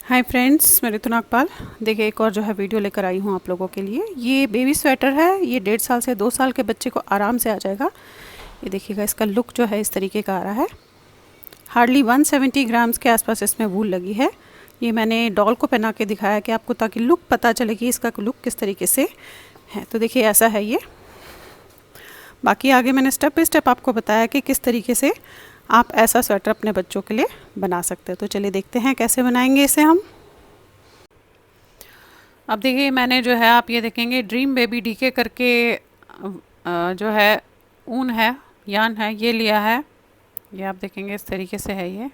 Hi friends, मैं ऋतु नागपाल। देखिए, एक और जो है वीडियो लेकर आई हूँ आप लोगों के लिए। ये बेबी स्वेटर है। ये 1.5 साल से 2 साल के बच्चे को आराम से आ जाएगा। ये देखिएगा, इसका लुक जो है इस तरीके का आ रहा है। हार्डली 170 ग्राम्स के आसपास इसमें वूल लगी है। ये मैंने डॉल को पहना के दिखाया कि आपको, ताकि लुक पता चले कि इसका लुक किस तरीके से है। तो देखिए, ऐसा है ये। बाकी आगे मैंने स्टेप बाय स्टेप आपको बताया कि किस तरीके से आप ऐसा स्वेटर अपने बच्चों के लिए बना सकते हैं। तो चलिए देखते हैं कैसे बनाएंगे इसे हम। अब देखिए, मैंने जो है, आप ये देखेंगे, ड्रीम बेबी डीके करके जो है ऊन है, यान है, ये लिया है। ये आप देखेंगे इस तरीके से है ये।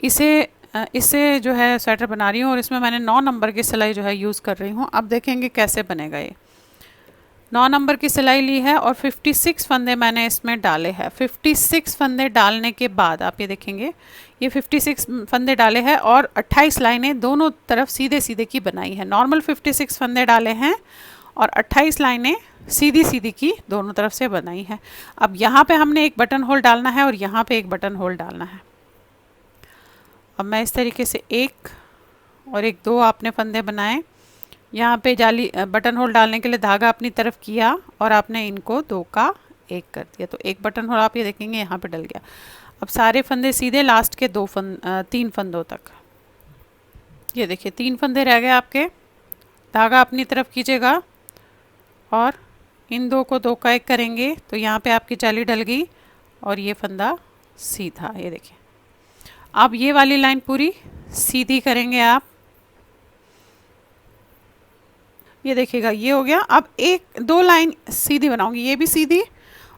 इससे जो है स्वेटर बना रही हूँ और इसमें मैंने 9 नंबर की सिलाई जो है यूज़ कर रही हूँ। अब देखेंगे कैसे बनेगा ये। 9 नंबर की सिलाई ली है और 56 फंदे मैंने इसमें डाले हैं। 56 फंदे डालने के बाद आप ये देखेंगे, ये 56 फंदे डाले हैं और 28 लाइनें दोनों तरफ सीधे सीधे की बनाई है। नॉर्मल 56 फंदे डाले हैं और 28 लाइनें सीधी सीधी की दोनों तरफ से बनाई है। अब यहाँ पे हमने एक बटन होल डालना है और यहाँ पे एक बटन होल डालना है। अब मैं इस तरीके से एक और एक, दो आपने फंदे बनाए। यहाँ पे जाली बटन होल डालने के लिए धागा अपनी तरफ किया और आपने इनको 2 का 1 कर दिया। तो एक बटन होल आप ये देखेंगे यहाँ पे डल गया। अब सारे फंदे सीधे लास्ट के 3 फंदों तक। ये देखिए, 3 फंदे रह गए आपके। धागा अपनी तरफ कीजिएगा और इन 2 को 2 का 1 करेंगे तो यहाँ पे आपकी जाली डल गई और ये फंदा सीधा। ये देखिए, अब ये वाली लाइन पूरी सीधी करेंगे आप। ये देखिएगा, ये हो गया। अब एक दो लाइन सीधी बनाऊंगी, ये भी सीधी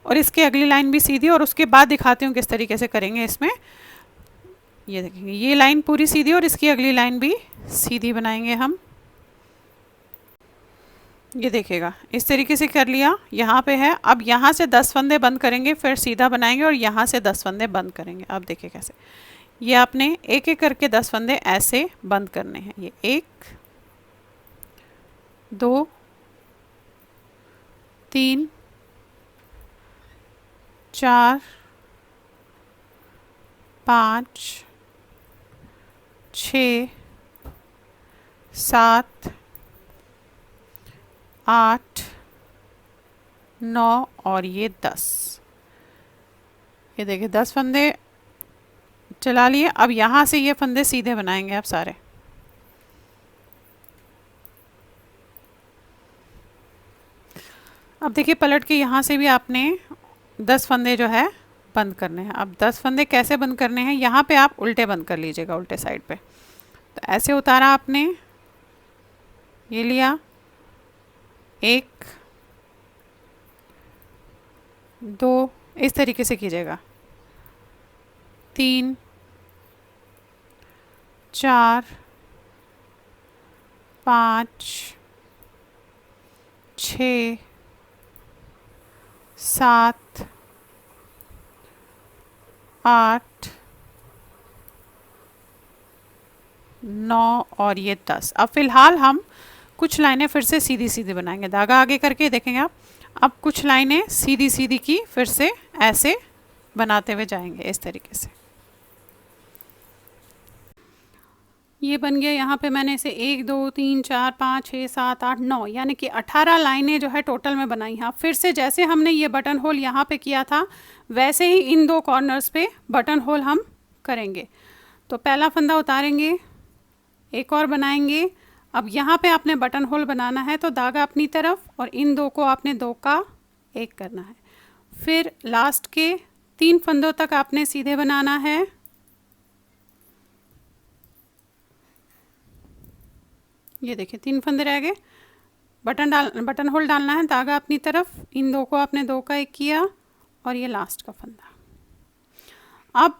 और इसके अगली लाइन भी सीधी, और उसके बाद दिखाती हूँ किस तरीके से करेंगे इसमें। ये देखेंगे, ये लाइन पूरी सीधी और इसकी अगली लाइन भी सीधी बनाएंगे हम। ये देखिएगा, इस तरीके से कर लिया। यहाँ पे है। अब यहाँ से 10 फंदे बंद करेंगे, फिर सीधा बनाएंगे और यहाँ से 10 फंदे बंद करेंगे। अब देखिए कैसे। ये आपने एक एक करके 10 फंदे ऐसे बंद करने हैं। ये 1 2 3 4 5 6 7 8 9 और ये 10। ये देखिए, 10 फंदे चला लिए। अब यहाँ से ये फंदे सीधे बनाएंगे आप सारे। अब देखिए, पलट के यहाँ से भी आपने 10 फंदे जो है बंद करने हैं। अब 10 फंदे कैसे बंद करने हैं, यहाँ पे आप उल्टे बंद कर लीजिएगा, उल्टे साइड पे। तो ऐसे उतारा आपने, ये लिया, 1 2, इस तरीके से कीजिएगा, 3 4 5 6 7 8 9 और ये 10। अब फिलहाल हम कुछ लाइनें फिर से सीधी सीधी बनाएंगे। धागा आगे करके देखेंगे आप। अब कुछ लाइनें सीधी सीधी की फिर से ऐसे बनाते हुए जाएंगे इस तरीके से। ये बन गया। यहाँ पे मैंने इसे 1 2 3 4 5 6 7 8 9 यानी कि 18 लाइनें जो है टोटल में बनाई हैं। फिर से जैसे हमने ये बटन होल यहाँ पे किया था, वैसे ही इन 2 कॉर्नर्स पे बटन होल हम करेंगे। तो पहला फंदा उतारेंगे, एक और बनाएंगे। अब यहाँ पे आपने बटन होल बनाना है तो धागा अपनी तरफ और इन 2 को आपने 2 का 1 करना है। फिर लास्ट के 3 फंदों तक आपने सीधे बनाना है। ये देखिए, 3 फंदे रह गए। बटन होल डालना है, धागा अपनी तरफ, इन 2 को आपने 2 का 1 किया और ये लास्ट का फंदा। अब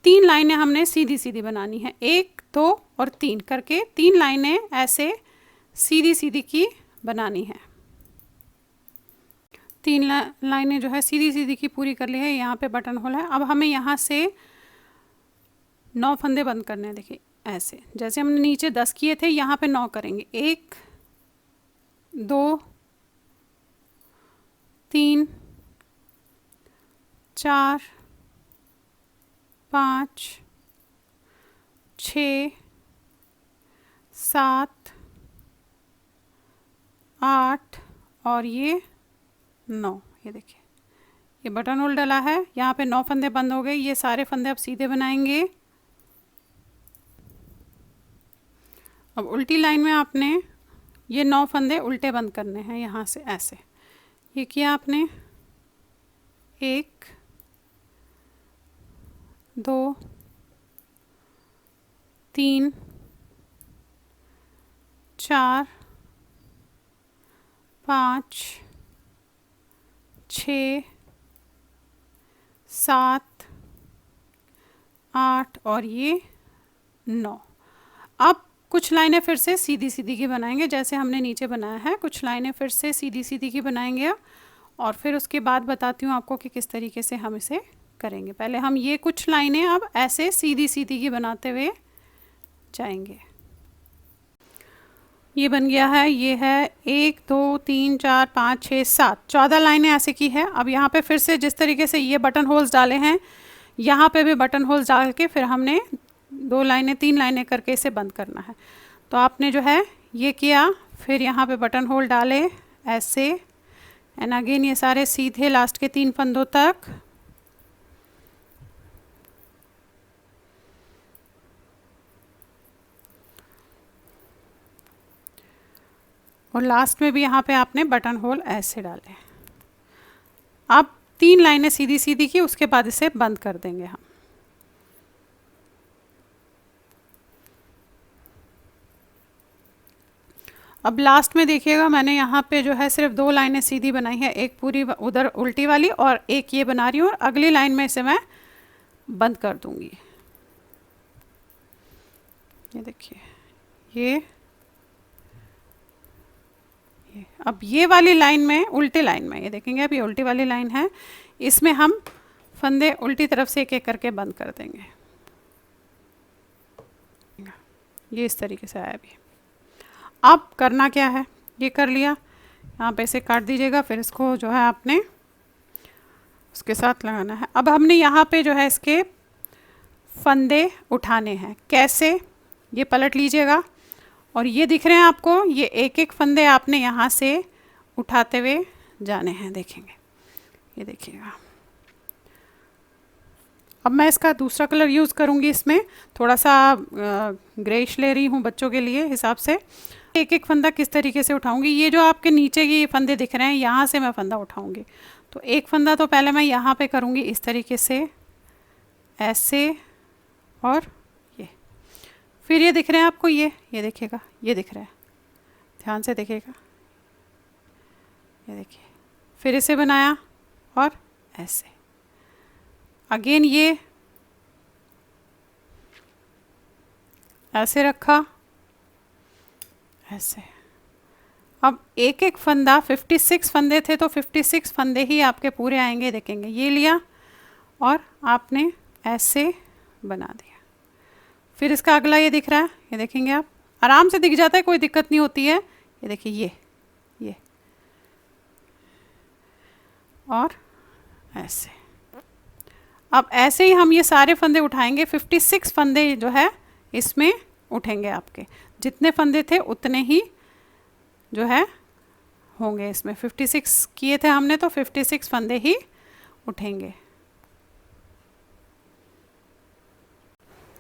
3 लाइनें हमने सीधी सीधी बनानी है, 1 2 और 3 करके 3 लाइनें ऐसे सीधी सीधी की बनानी है। 3 लाइनें जो है सीधी सीधी की पूरी कर ली है। यहाँ पे बटन होल है। अब हमें यहाँ से 9 फंदे बंद करने हैं। देखिए, ऐसे जैसे हमने नीचे 10 किए थे, यहाँ पे 9 करेंगे। 1 2 3 4 5 6 7 8 और ये 9। ये देखिए ये बटन होल डला है, यहाँ पे 9 फंदे बंद हो गए। ये सारे फंदे अब सीधे बनाएंगे। अब उल्टी लाइन में आपने ये 9 फंदे उल्टे बंद करने हैं, यहाँ से ऐसे। ये किया आपने, 1 2 3 4 5 6 7 8 और ये 9। अब कुछ लाइनें फिर से सीधी सीधी की बनाएंगे, जैसे हमने नीचे बनाया है। कुछ लाइनें फिर से सीधी सीधी की बनाएंगे और फिर उसके बाद बताती हूँ आपको कि किस तरीके से हम इसे करेंगे। पहले हम ये कुछ लाइनें अब ऐसे सीधी सीधी की बनाते हुए जाएंगे। ये बन गया है, ये है 1 2 3 4 5 6 7 14 लाइनें ऐसे की है। अब यहाँ पे फिर से जिस तरीके से ये बटन होल्स डाले हैं, यहाँ पे भी बटन होल्स डाल के फिर हमने 2 लाइनें 3 लाइनें करके इसे बंद करना है। तो आपने जो है ये किया, फिर यहाँ पे बटन होल डाले ऐसे, एंड अगेन ये सारे सीधे लास्ट के 3 फंदों तक। और लास्ट में भी यहाँ पे आपने बटन होल ऐसे डाले। अब 3 लाइनें सीधी सीधी की, उसके बाद इसे बंद कर देंगे हम। अब लास्ट में देखिएगा, मैंने यहाँ पे जो है सिर्फ 2 लाइनें सीधी बनाई है, एक पूरी उधर उल्टी वाली और एक ये बना रही हूँ, और अगली लाइन में इसे मैं बंद कर दूंगी। ये देखिए ये अब ये वाली लाइन में, उल्टी लाइन में, ये देखेंगे अब ये उल्टी वाली लाइन है, इसमें हम फंदे उल्टी तरफ से एक एक करके बंद कर देंगे। ये इस तरीके से आया अभी। अब करना क्या है, ये कर लिया, यहाँ पे इसे काट दीजिएगा, फिर इसको जो है आपने उसके साथ लगाना है। अब हमने यहाँ पे जो है इसके फंदे उठाने हैं। कैसे, ये पलट लीजिएगा और ये दिख रहे हैं आपको, ये एक एक फंदे आपने यहाँ से उठाते हुए जाने हैं, देखेंगे, ये देखिएगा। अब मैं इसका दूसरा कलर यूज़ करूँगी, इसमें थोड़ा सा ग्रेइश ले रही हूँ बच्चों के लिए हिसाब से। एक एक फंदा किस तरीके से उठाऊंगी, ये जो आपके नीचे की फंदे दिख रहे हैं, यहाँ से मैं फंदा उठाऊंगी। तो एक फंदा तो पहले मैं यहाँ पे करूँगी इस तरीके से, ऐसे, और ये, फिर ये दिख रहे हैं आपको, ये देखिएगा, ये दिख रहा है, ध्यान से देखिएगा, ये देखिए, फिर इसे बनाया और ऐसे, अगेन ये ऐसे रखा, ऐसे। अब एक एक फंदा, 56 फंदे थे तो 56 फंदे ही आपके पूरे आएंगे, देखेंगे। ये लिया और आपने ऐसे बना दिया। फिर इसका अगला ये दिख रहा है, ये देखेंगे आप, आराम से दिख जाता है, कोई दिक्कत नहीं होती है। ये देखिए ये और ऐसे। अब ऐसे ही हम ये सारे फंदे उठाएंगे, 56 फंदे जो है इसमें उठेंगे आपके, जितने फंदे थे उतने ही जो है होंगे इसमें। 56 किए थे हमने तो 56 फंदे ही उठेंगे।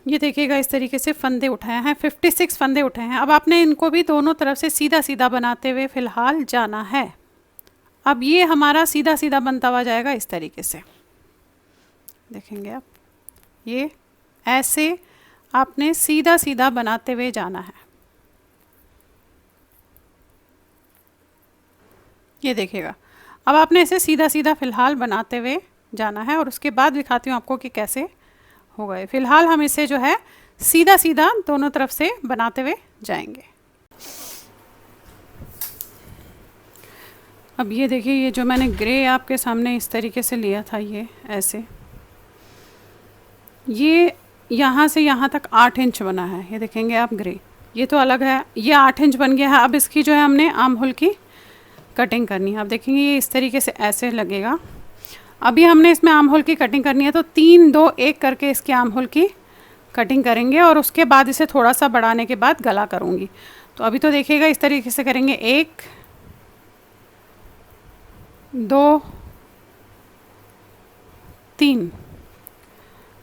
ये देखिएगा, इस तरीके से फंदे उठाए हैं, 56 फंदे उठाए हैं। अब आपने इनको भी दोनों तरफ से सीधा सीधा बनाते हुए फ़िलहाल जाना है। अब ये हमारा सीधा सीधा बनता हुआ जाएगा इस तरीके से, देखेंगे आप, ये ऐसे आपने सीधा सीधा बनाते हुए जाना है। ये देखिएगा, अब आपने इसे सीधा सीधा फ़िलहाल बनाते हुए जाना है, और उसके बाद दिखाती हूँ आपको कि कैसे हो गए। फ़िलहाल हम इसे जो है सीधा सीधा दोनों तरफ से बनाते हुए जाएंगे। अब ये देखिए, ये जो मैंने ग्रे आपके सामने इस तरीके से लिया था, ये ऐसे, ये यहाँ से यहाँ तक 8 इंच बना है, ये देखेंगे आप, ग्रे, ये तो अलग है, ये 8 इंच बन गया है। अब इसकी जो है हमने आर्म होल की कटिंग करनी है। आप देखेंगे ये इस तरीके से ऐसे लगेगा। अभी हमने इसमें आर्म होल की कटिंग करनी है, तो 3 2 1 करके इसके आर्म होल की कटिंग करेंगे और उसके बाद इसे थोड़ा सा बढ़ाने के बाद गला करूँगी। तो अभी तो देखिएगा इस तरीके से करेंगे, 1 2 3,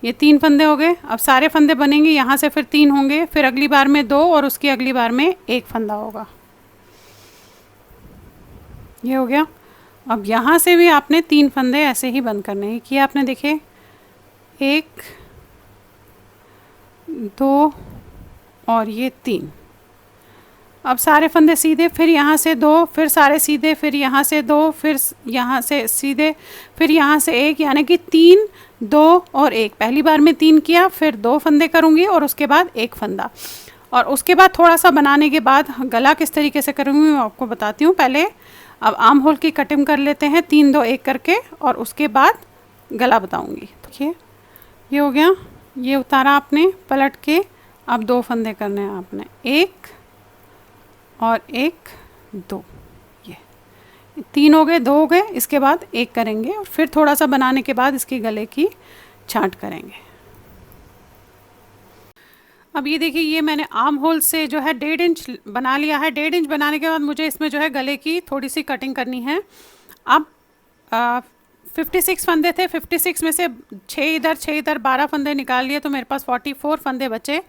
ये 3 फंदे हो गए। अब सारे फंदे बनेंगे, यहाँ से फिर 3 होंगे, फिर अगली बार में 2 और उसकी अगली बार में 1 फंदा होगा। ये हो गया। अब यहाँ से भी आपने 3 फंदे ऐसे ही बंद करने हैं। किया आपने, देखे 1 2 और ये 3। अब सारे फंदे सीधे, फिर यहाँ से 2, फिर सारे सीधे, फिर यहाँ से 2, फिर यहाँ से सीधे, फिर यहाँ से 1, यानी कि 3 2 और 1। पहली बार में 3 किया, फिर 2 फंदे करूँगी और उसके बाद 1 फंदा। और उसके बाद थोड़ा सा बनाने के बाद गला किस तरीके से करूँगी मैं आपको बताती हूँ। पहले अब आर्म होल की कटिंग कर लेते हैं 3 2 1 करके, और उसके बाद गला बताऊँगी। देखिए ये हो गया, ये उतारा आपने पलट के। अब 2 फंदे करने हैं आपने, 1 और 1 2, ये 3 हो गए, 2 हो गए। इसके बाद 1 करेंगे और फिर थोड़ा सा बनाने के बाद इसकी गले की छांट करेंगे। अब ये देखिए, ये मैंने आर्म होल से जो है 1.5 इंच बना लिया है। 1.5 इंच बनाने के बाद मुझे इसमें जो है गले की थोड़ी सी कटिंग करनी है। अब 56 फंदे थे, 56 में से 6 इधर 12 फंदे निकाल लिए, तो मेरे पास 44 फंदे बचे।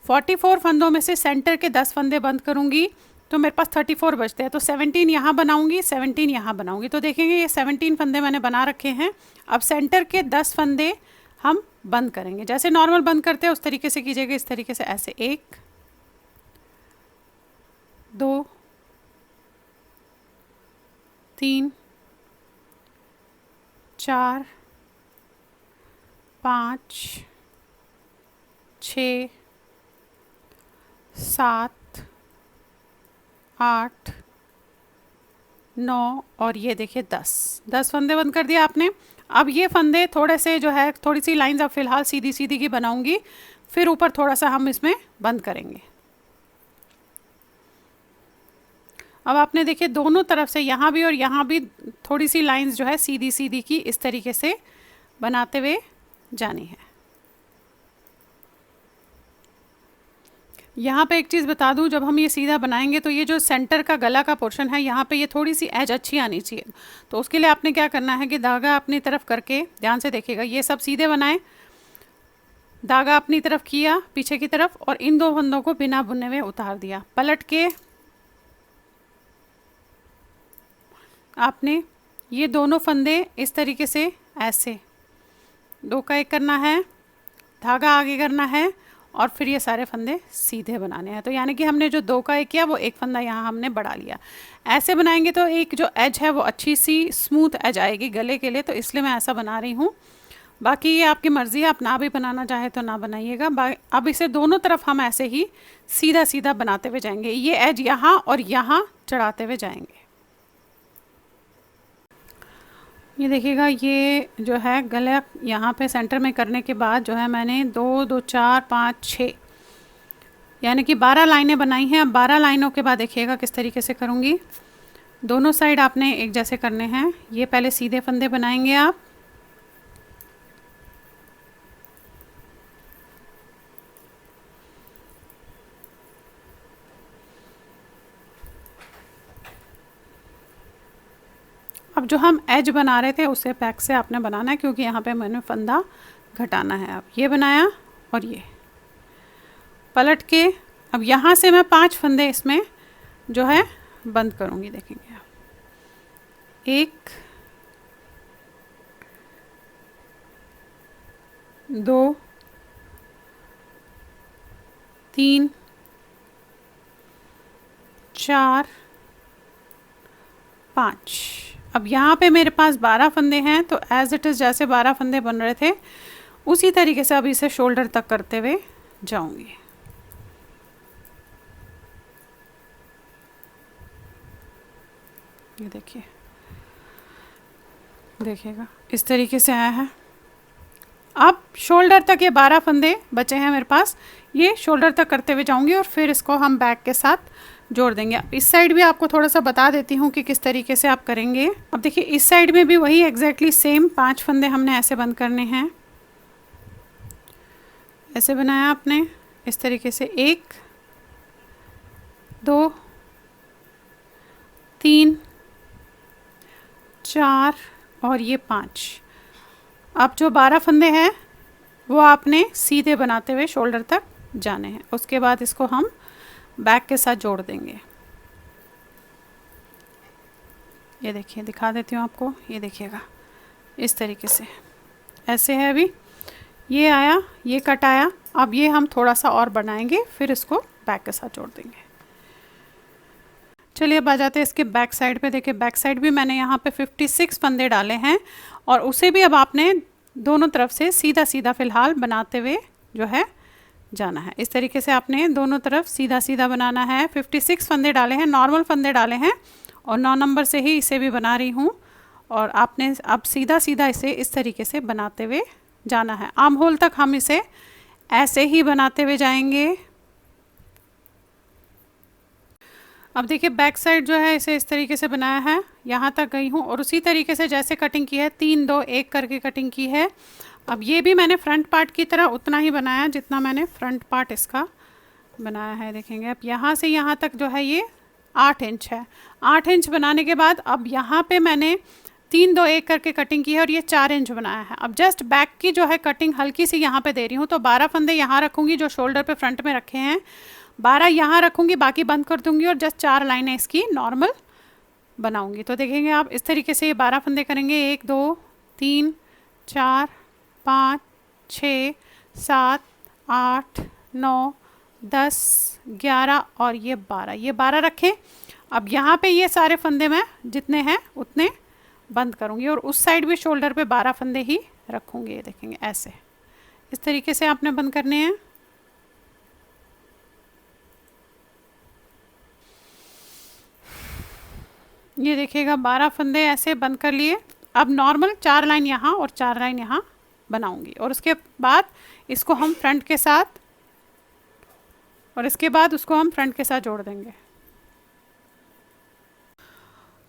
44 फंदों में से सेंटर के 10 फंदे बंद करूँगी तो मेरे पास 34 बचते हैं। तो 17 यहाँ बनाऊँगी, 17 यहाँ बनाऊँगी। तो देखेंगे ये 17 फंदे मैंने बना रखे हैं। अब सेंटर के 10 फंदे हम बंद करेंगे, जैसे नॉर्मल बंद करते हैं उस तरीके से कीजिएगा। इस तरीके से ऐसे 1 2 3 4 5 6 7 8 9 और ये देखिए 10 फंदे बंद कर दिया आपने। अब ये फंदे थोड़े से जो है, थोड़ी सी लाइंस अब फ़िलहाल सीधी सीधी की बनाऊंगी, फिर ऊपर थोड़ा सा हम इसमें बंद करेंगे। अब आपने देखिए दोनों तरफ से, यहाँ भी और यहाँ भी थोड़ी सी लाइंस जो है सीधी सीधी की इस तरीके से बनाते हुए जानी है। यहाँ पे एक चीज़ बता दूँ, जब हम ये सीधा बनाएंगे तो ये जो सेंटर का गला का पोर्शन है, यहाँ पे ये थोड़ी सी एज अच्छी आनी चाहिए। तो उसके लिए आपने क्या करना है कि धागा अपनी तरफ करके, ध्यान से देखिएगा, ये सब सीधे बनाए, धागा अपनी तरफ किया पीछे की तरफ, और इन 2 फंदों को बिना बुने हुए उतार दिया। पलट के आपने ये दोनों फंदे इस तरीके से ऐसे 2 का 1 करना है, धागा आगे करना है, और फिर ये सारे फंदे सीधे बनाने हैं। तो यानी कि हमने जो 2 का 1 किया, वो 1 फंदा यहाँ हमने बढ़ा लिया। ऐसे बनाएंगे तो एक जो एज है वो अच्छी सी स्मूथ एज आएगी गले के लिए, तो इसलिए मैं ऐसा बना रही हूँ। बाकी ये आपकी मर्ज़ी है, आप ना भी बनाना चाहे तो ना बनाइएगा। अब इसे दोनों तरफ हम ऐसे ही सीधा सीधा बनाते हुए जाएंगे, ये एज यहाँ और यहाँ चढ़ाते हुए जाएंगे। ये देखिएगा, ये जो है गला यहाँ पे सेंटर में करने के बाद जो है मैंने 2 2 4 5 6 यानी कि 12 लाइनें बनाई हैं। अब 12 लाइनों के बाद देखिएगा किस तरीके से करूँगी। दोनों साइड आपने एक जैसे करने हैं। ये पहले सीधे फंदे बनाएंगे आप, अब जो हम एज बना रहे थे उसे बैक से आपने बनाना है, क्योंकि यहाँ पे मैंने फंदा घटाना है। अब ये बनाया और ये पलट के, अब यहाँ से मैं 5 फंदे इसमें जो है बंद करूँगी। देखेंगे आप, 1 2 3 4 5। अब यहाँ पे मेरे पास 12 फंदे हैं, तो एज इट इज़ जैसे 12 फंदे बन रहे थे उसी तरीके से अब इसे शोल्डर तक करते हुए जाऊंगी। ये देखिए, देखिएगा इस तरीके से आया है। अब शोल्डर तक ये 12 फंदे बचे हैं मेरे पास, ये शोल्डर तक करते हुए जाऊंगी और फिर इसको हम बैक के साथ जोड़ देंगे। अब इस साइड भी आपको थोड़ा सा बता देती हूँ कि किस तरीके से आप करेंगे। अब देखिए इस साइड में भी वही एग्जैक्टली सेम 5 फंदे हमने ऐसे बंद करने हैं, ऐसे बनाया आपने, इस तरीके से 1 2 3 4 और ये 5। अब जो 12 फंदे हैं वो आपने सीधे बनाते हुए शोल्डर तक जाने हैं। उसके बाद इसको हम बैक के साथ जोड़ देंगे। ये देखिए, दिखा देती हूँ आपको, ये देखिएगा इस तरीके से ऐसे है। अभी ये आया, ये कट आया। अब ये हम थोड़ा सा और बनाएंगे, फिर इसको बैक के साथ जोड़ देंगे। चलिए अब आ जाते हैं इसके बैक साइड पे। देखिए बैक साइड भी मैंने यहाँ पे 56 फंदे डाले हैं और उसे भी अब आपने दोनों तरफ से सीधा सीधा फ़िलहाल बनाते हुए जो है जाना है। इस तरीके से आपने दोनों तरफ सीधा सीधा बनाना है। 56 फंदे डाले हैं, नॉर्मल फंदे डाले हैं और 9 नंबर से ही इसे भी बना रही हूँ। और आपने अब सीधा सीधा इसे इस तरीके से बनाते हुए जाना है। आर्म होल तक हम इसे ऐसे ही बनाते हुए जाएंगे। अब देखिए बैक साइड जो है इसे इस तरीके से बनाया है, यहाँ तक गई हूँ और उसी तरीके से जैसे कटिंग की है 3 2 1 करके कटिंग की है। अब ये भी मैंने फ्रंट पार्ट की तरह उतना ही बनाया जितना मैंने फ्रंट पार्ट इसका बनाया है। देखेंगे अब यहाँ से यहाँ तक जो है ये 8 इंच है। 8 इंच बनाने के बाद अब यहाँ पे मैंने 3 2 1 करके कटिंग की है और ये 4 इंच बनाया है। अब जस्ट बैक की जो है कटिंग हल्की सी यहाँ पे दे रही हूँ, तो 12 फंदे यहाँ रखूँगी जो शोल्डर पे फ्रंट में रखे हैं, 12 यहाँ रखूँगी, बाकी बंद कर दूँगी और जस्ट 4 लाइनें इसकी नॉर्मल बनाऊँगी। तो देखेंगे आप इस तरीके से ये 12 फंदे करेंगे। 1 2 3 4 5 6 7 8 9 10 11 और ये 12, ये 12 रखें। अब यहाँ पे ये सारे फंदे मैं जितने हैं उतने बंद करूँगी और उस साइड भी शोल्डर पे 12 फंदे ही रखूँगी। ये देखेंगे ऐसे इस तरीके से आपने बंद करने हैं। ये देखिएगा 12 फंदे ऐसे बंद कर लिए। अब नॉर्मल 4 लाइन यहाँ और 4 लाइन यहाँ बनाऊंगी और उसके बाद इसको हम फ्रंट के साथ और इसके बाद उसको हम फ्रंट के साथ जोड़ देंगे।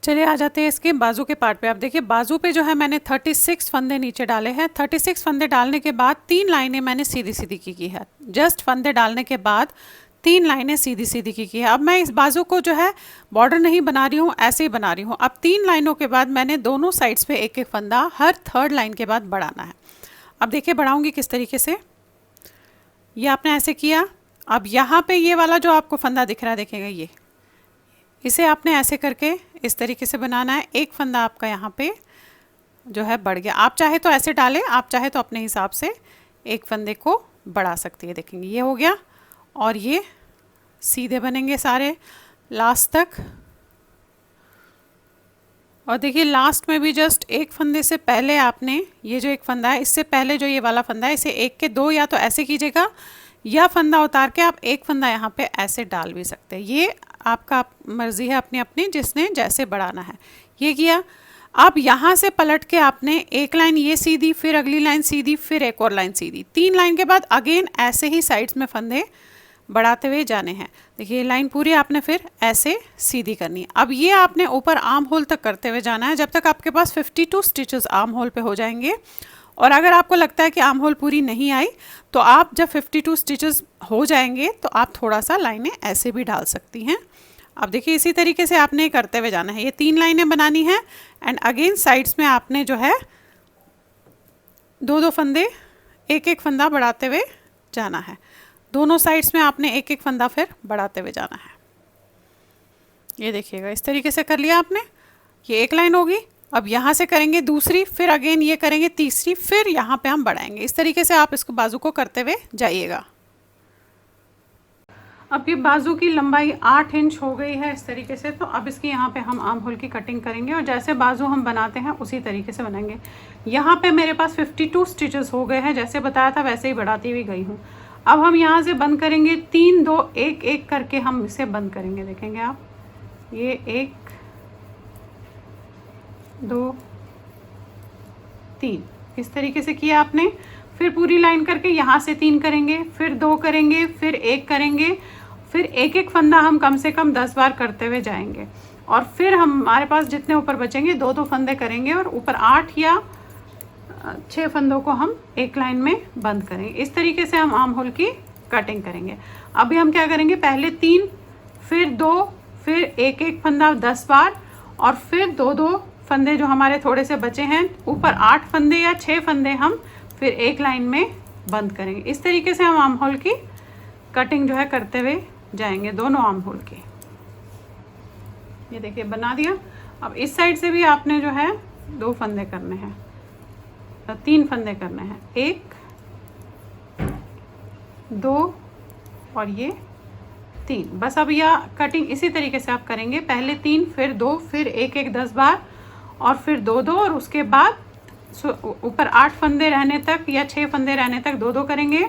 चलिए आ जाते हैं इसके बाजू के पार्ट पे। अब देखिए बाजू पे जो है मैंने 36 फंदे नीचे डाले हैं। 36 फंदे डालने के बाद 3 लाइनें मैंने सीधी सीधी की है। जस्ट फंदे डालने के बाद 3 लाइनें सीधी सीधी की है। अब मैं इस बाजू को जो है बॉर्डर नहीं बना रही हूँ, ऐसे ही बना रही हूँ। अब 3 लाइनों के बाद मैंने दोनों साइड्स पे एक एक फंदा हर 3rd लाइन के बाद बढ़ाना है। अब देखिए बढ़ाऊँगी किस तरीके से। ये आपने ऐसे किया। अब यहाँ पे ये वाला जो आपको फंदा दिख रहा है, देखेगा ये, इसे आपने ऐसे करके इस तरीके से बनाना है। एक फंदा आपका यहाँ पे जो है बढ़ गया। आप चाहे तो ऐसे डालें, आप चाहे तो अपने हिसाब से एक फंदे को बढ़ा सकती है। देखेंगे ये हो गया और ये सीधे बनेंगे सारे लास्ट तक। और देखिए लास्ट में भी जस्ट एक फंदे से पहले आपने ये जो एक फंदा है, इससे पहले जो ये वाला फंदा है, इसे 1 के 2 या तो ऐसे कीजिएगा या फंदा उतार के आप एक फंदा यहाँ पे ऐसे डाल भी सकते हैं। ये आपका मर्जी है अपनी अपनी, जिसने जैसे बढ़ाना है। ये किया। अब यहाँ से पलट के आपने एक लाइन ये सीधी, फिर अगली लाइन सीधी, फिर एक और लाइन सीधी, 3 लाइन के बाद अगेन ऐसे ही साइड्स में फंदे बढ़ाते हुए जाने हैं। देखिए लाइन पूरी आपने फिर ऐसे सीधी करनी है। अब ये आपने ऊपर आर्म होल तक करते हुए जाना है जब तक आपके पास 52 स्टिचेस आर्म होल पे हो जाएंगे। और अगर आपको लगता है कि आर्म होल पूरी नहीं आई तो आप जब 52 स्टिचेस हो जाएंगे तो आप थोड़ा सा लाइनें ऐसे भी डाल सकती हैं। अब देखिए इसी तरीके से आपने करते हुए जाना है। ये 3 लाइनें बनानी है एंड अगेन साइड्स में आपने जो है 2-2 फंदे, एक एक फंदा बढ़ाते हुए जाना है। दोनों साइड्स में आपने एक एक फंदा फिर बढ़ाते हुए जाना है। ये देखिएगा इस तरीके से कर लिया आपने। ये एक लाइन होगी। अब यहाँ से करेंगे दूसरी, फिर अगेन ये करेंगे तीसरी, फिर यहाँ पे हम बढ़ाएंगे। इस तरीके से आप इसको बाजू को करते हुए जाइएगा। अब ये बाजू की लंबाई 8 इंच हो गई है इस तरीके से। तो अब इसकी यहाँ पे हम आर्म होल की कटिंग करेंगे और जैसे बाजू हम बनाते हैं उसी तरीके से बनाएंगे। यहाँ पे मेरे पास 52 स्टिचेस हो गए हैं, जैसे बताया था वैसे ही बढ़ाती हुई गई हूँ। अब हम यहाँ से बंद करेंगे 3 2 1 1 करके हम इसे बंद करेंगे। देखेंगे आप, ये 1 2 3 इस तरीके से किया आपने। फिर पूरी लाइन करके यहाँ से 3 करेंगे, फिर 2 करेंगे, फिर 1 करेंगे, फिर एक एक फंदा हम कम से कम 10 बार करते हुए जाएंगे। और फिर हमारे पास जितने ऊपर बचेंगे 2-2 फंदे करेंगे और ऊपर 8 या 6 फंदों को हम एक लाइन में बंद करेंगे। इस तरीके से हम आर्म होल की कटिंग करेंगे। अभी हम क्या करेंगे, पहले 3, फिर 2, फिर एक एक फंदा 10 बार, और फिर 2-2 फंदे जो हमारे थोड़े से बचे हैं, ऊपर 8 फंदे या 6 फंदे हम फिर एक लाइन में बंद करेंगे। इस तरीके से हम आर्म होल की कटिंग जो है करते हुए जाएंगे, दोनों आर्म होल की। ये देखिए बना दिया। अब इस साइड से भी आपने जो है 2 फंदे करने हैं, 3 फंदे करने हैं, 1, 2 और ये 3। बस अब यह कटिंग इसी तरीके से आप करेंगे, पहले 3, फिर 2, फिर एक एक 10 बार, और फिर 2-2, और उसके बाद ऊपर 8 फंदे रहने तक या 6 फंदे रहने तक 2-2 करेंगे,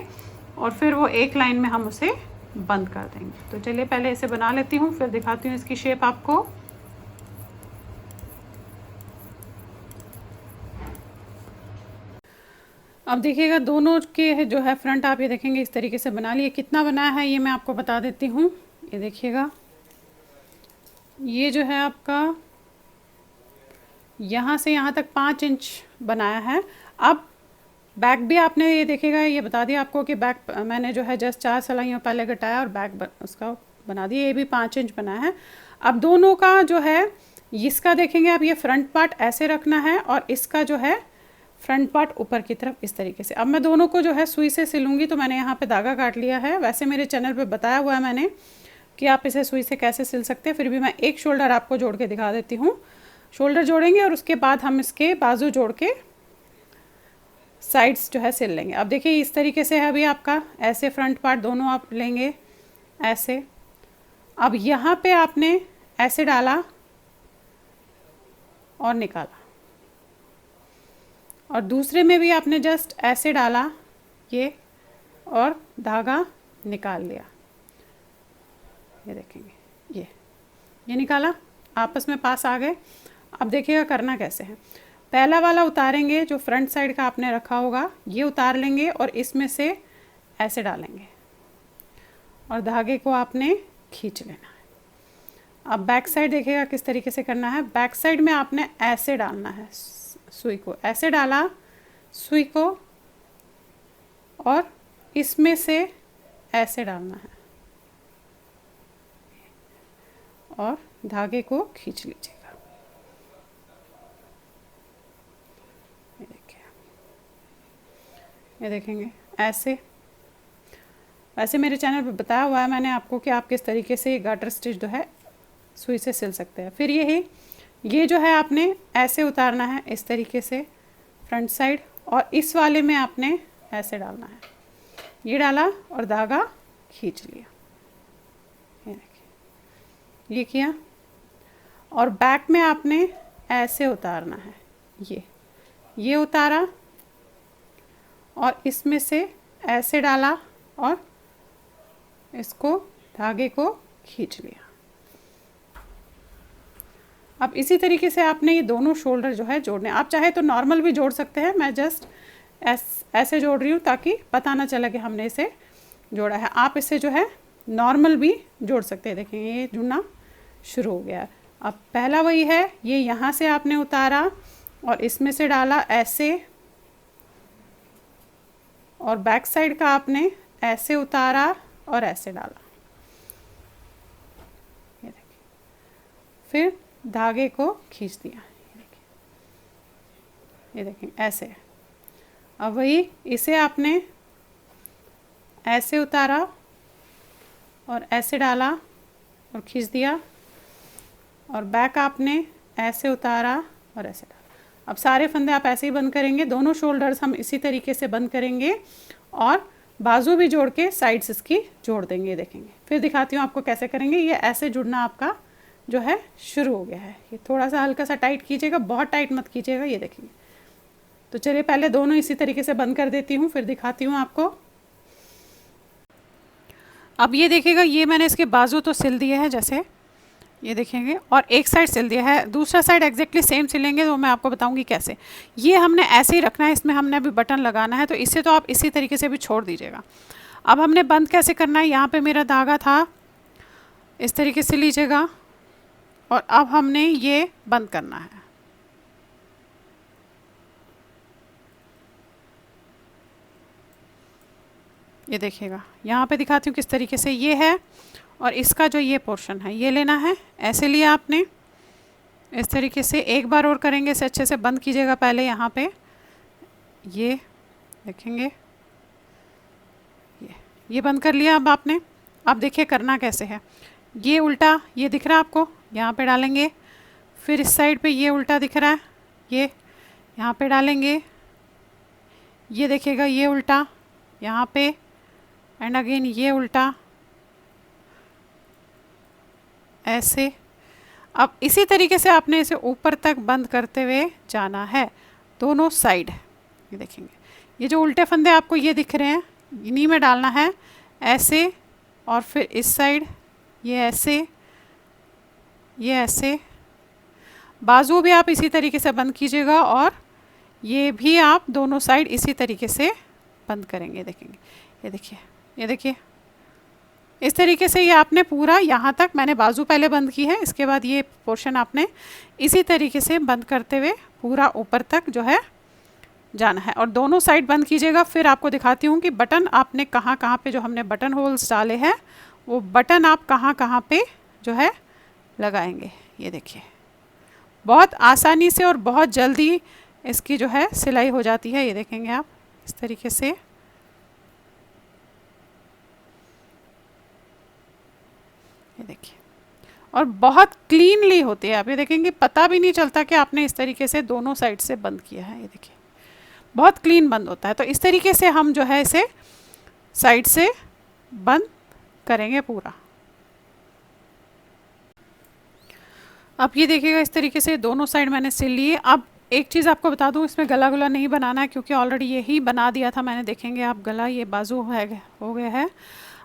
और फिर वो एक लाइन में हम उसे बंद कर देंगे। तो चलिए पहले इसे बना लेती हूँ, फिर दिखाती हूँ इसकी शेप आपको। अब देखिएगा दोनों के जो है फ्रंट आप ये देखेंगे इस तरीके से बना लिए। कितना बनाया है ये मैं आपको बता देती हूँ। ये देखिएगा, ये जो है आपका यहाँ से यहाँ तक 5 इंच बनाया है। अब बैक भी आपने ये देखिएगा, ये बता दिया आपको कि बैक मैंने जो है जस्ट 4 सिलाइयों पहले घटाया और बैक उसका बना दिया, ये भी 5 इंच बनाया है। अब दोनों का जो है, इसका देखेंगे आप, ये फ्रंट पार्ट ऐसे रखना है और इसका जो है फ्रंट पार्ट ऊपर की तरफ इस तरीके से। अब मैं दोनों को जो है सुई से सिलूंगी, तो मैंने यहाँ पे धागा काट लिया है। वैसे मेरे चैनल पे बताया हुआ है मैंने कि आप इसे सुई से कैसे सिल सकते हैं, फिर भी मैं एक शोल्डर आपको जोड़ के दिखा देती हूँ। शोल्डर जोड़ेंगे और उसके बाद हम इसके बाजू जोड़ के साइड्स जो है सिल लेंगे। अब देखिए इस तरीके से है अभी आपका, ऐसे फ्रंट पार्ट दोनों आप लेंगे ऐसे। अब यहाँ पे आपने ऐसे डाला और निकाला, और दूसरे में भी आपने जस्ट ऐसे डाला ये, और धागा निकाल लिया। ये देखेंगे, ये निकाला, आपस में पास आ गए। अब देखिएगा करना कैसे है। पहला वाला उतारेंगे, जो फ्रंट साइड का आपने रखा होगा ये उतार लेंगे और इसमें से ऐसे डालेंगे, और धागे को आपने खींच लेना है। अब बैक साइड देखिएगा किस तरीके से करना है। बैक साइड में आपने ऐसे डालना है, सुई को ऐसे डाला, सुई को, और इसमें से ऐसे डालना है और धागे को खींच लीजिएगा। ये देखिए, ये देखेंगे ऐसे। वैसे मेरे चैनल पे बताया हुआ है मैंने आपको कि आप किस तरीके से गाटर स्टिच जो है सुई से सिल सकते हैं। फिर ये जो है आपने ऐसे उतारना है इस तरीके से फ्रंट साइड, और इस वाले में आपने ऐसे डालना है। ये डाला और धागा खींच लिया, ये देखिए, ये किया। और बैक में आपने ऐसे उतारना है, ये उतारा और इसमें से ऐसे डाला और इसको धागे को खींच लिया। अब इसी तरीके से आपने ये दोनों शोल्डर जो है जोड़ने, आप चाहे तो नॉर्मल भी जोड़ सकते हैं, मैं जस्ट ऐसे जोड़ रही हूँ ताकि पता ना चला कि हमने इसे जोड़ा है। आप इसे जो है नॉर्मल भी जोड़ सकते हैं। देखेंगे ये जुड़ना शुरू हो गया। अब पहला वही है, ये यहाँ से आपने उतारा और इसमें से डाला ऐसे, और बैक साइड का आपने ऐसे उतारा और ऐसे डाला, ये देखिए, फिर धागे को खींच दिया, ये देखें ऐसे। अब वही इसे आपने ऐसे उतारा और ऐसे डाला और खींच दिया, और बैक आपने ऐसे उतारा और ऐसे डाला। अब सारे फंदे आप ऐसे ही बंद करेंगे, दोनों शोल्डर्स हम इसी तरीके से बंद करेंगे और बाजू भी जोड़ के साइड्स इसकी जोड़ देंगे। देखेंगे, फिर दिखाती हूँ आपको कैसे करेंगे। ये ऐसे जुड़ना आपका जो है शुरू हो गया है। ये थोड़ा सा हल्का सा टाइट कीजिएगा, बहुत टाइट मत कीजिएगा। ये देखेंगे, तो चलिए पहले दोनों इसी तरीके से बंद कर देती हूँ, फिर दिखाती हूँ आपको। अब ये देखिएगा, ये मैंने इसके बाजू तो सिल दिए हैं जैसे, ये देखेंगे, और एक साइड सिल दिया है, दूसरा साइड एग्जैक्टली सेम सिलेंगे, तो मैं आपको बताऊंगी कैसे। ये हमने ऐसे ही रखना है, इसमें हमने अभी बटन लगाना है, तो इसे तो आप इसी तरीके से भी छोड़ दीजिएगा। अब हमने बंद कैसे करना है, यहाँ पे मेरा धागा था, इस तरीके से लीजिएगा, और अब हमने ये बंद करना है। ये देखिएगा, यहाँ पे दिखाती हूँ किस तरीके से ये है, और इसका जो ये पोर्शन है ये लेना है। ऐसे लिया आपने, इस तरीके से एक बार और करेंगे, इसे अच्छे से बंद कीजिएगा पहले। यहाँ पे ये देखेंगे, ये बंद कर लिया अब आपने। अब देखिए करना कैसे है। ये उल्टा, ये दिख रहा है आपको, यहाँ पे डालेंगे। फिर इस साइड पे ये उल्टा दिख रहा है, ये यहाँ पे डालेंगे। ये देखिएगा ये उल्टा यहाँ पे, एंड अगेन ये उल्टा, ऐसे। अब इसी तरीके से आपने इसे ऊपर तक बंद करते हुए जाना है, दोनों साइड। ये देखेंगे, ये जो उल्टे फंदे आपको ये दिख रहे हैं, इन्हीं में डालना है ऐसे, और फिर इस साइड ये ऐसे, ये ऐसे। बाजू भी आप इसी तरीके से बंद कीजिएगा, और ये भी आप दोनों साइड इसी तरीके से बंद करेंगे। देखेंगे, ये देखिए, ये देखिए, इस तरीके से ये आपने पूरा यहाँ तक, मैंने बाजू पहले बंद की है, इसके बाद ये पोर्शन आपने इसी तरीके से बंद करते हुए पूरा ऊपर तक जो है जाना है, और दोनों साइड बंद कीजिएगा। फिर आपको दिखाती हूँ कि बटन आपने कहाँ कहाँ पे, जो हमने बटन होल्स डाले हैं वो बटन आप कहाँ कहाँ पे जो है लगाएंगे। ये देखिए, बहुत आसानी से और बहुत जल्दी इसकी जो है सिलाई हो जाती है। ये देखेंगे आप इस तरीके से, ये देखिए, और बहुत क्लीनली होती है। आप ये देखेंगे, पता भी नहीं चलता कि आपने इस तरीके से दोनों साइड से बंद किया है। ये देखिए, बहुत क्लीन बंद होता है। तो इस तरीके से हम जो है इसे साइड से बंद करेंगे पूरा। अब ये देखिएगा, इस तरीके से दोनों साइड मैंने सिल लिए। अब एक चीज़ आपको बता दूं, इसमें गला गुला नहीं बनाना है, क्योंकि ऑलरेडी यही बना दिया था मैंने। देखेंगे आप, गला ये बाजू हो गया है।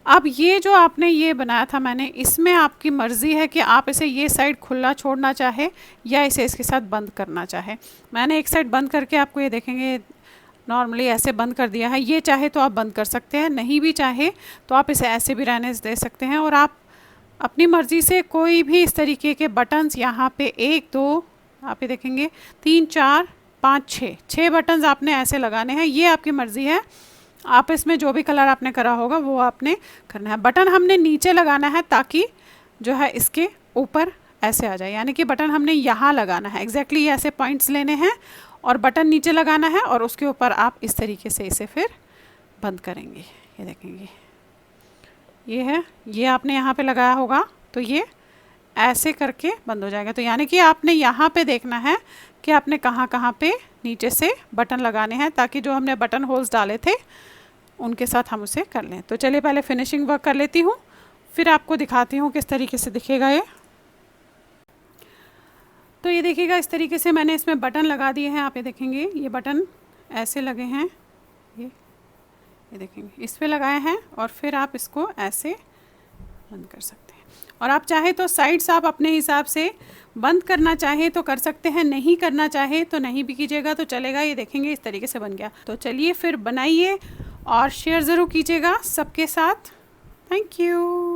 अब ये जो आपने ये बनाया था मैंने, इसमें आपकी मर्ज़ी है कि आप इसे ये साइड खुला छोड़ना चाहे या इसे इसके साथ बंद करना चाहे। मैंने एक साइड बंद करके आपको ये देखेंगे नॉर्मली ऐसे बंद कर दिया है। ये चाहे तो आप बंद कर सकते हैं, नहीं भी चाहे तो आप इसे ऐसे भी रहने दे सकते हैं। और आप अपनी मर्ज़ी से कोई भी इस तरीके के बटन्स यहाँ पे 1 2 आप ये देखेंगे 3 4 5 6 बटन्स आपने ऐसे लगाने हैं। ये आपकी मर्ज़ी है, आप इसमें जो भी कलर आपने करा होगा वो आपने करना है। बटन हमने नीचे लगाना है ताकि जो है इसके ऊपर ऐसे आ जाए, यानी कि बटन हमने यहाँ लगाना है। एग्जैक्टली ये ऐसे पॉइंट्स लेने हैं और बटन नीचे लगाना है, और उसके ऊपर आप इस तरीके से इसे फिर बंद करेंगे। ये देखेंगे, ये है, ये आपने यहाँ पे लगाया होगा तो ये ऐसे करके बंद हो जाएगा। तो यानी कि आपने यहाँ पे देखना है कि आपने कहाँ कहाँ पे नीचे से बटन लगाने हैं, ताकि जो हमने बटन होल्स डाले थे उनके साथ हम उसे कर लें। तो चलिए पहले फिनिशिंग वर्क कर लेती हूँ, फिर आपको दिखाती हूँ किस तरीके से दिखेगा ये। तो ये देखिएगा, इस तरीके से मैंने इसमें बटन लगा दिए हैं। आप ये देखेंगे, ये बटन ऐसे लगे हैं, ये देखेंगे इस पे लगाए हैं, और फिर आप इसको ऐसे बंद कर सकते हैं। और आप चाहे तो साइड्स आप अपने हिसाब से बंद करना चाहे तो कर सकते हैं, नहीं करना चाहे तो नहीं भी कीजिएगा तो चलेगा। ये देखेंगे इस तरीके से बन गया। तो चलिए फिर बनाइए और शेयर ज़रूर कीजिएगा सबके साथ। Thank you.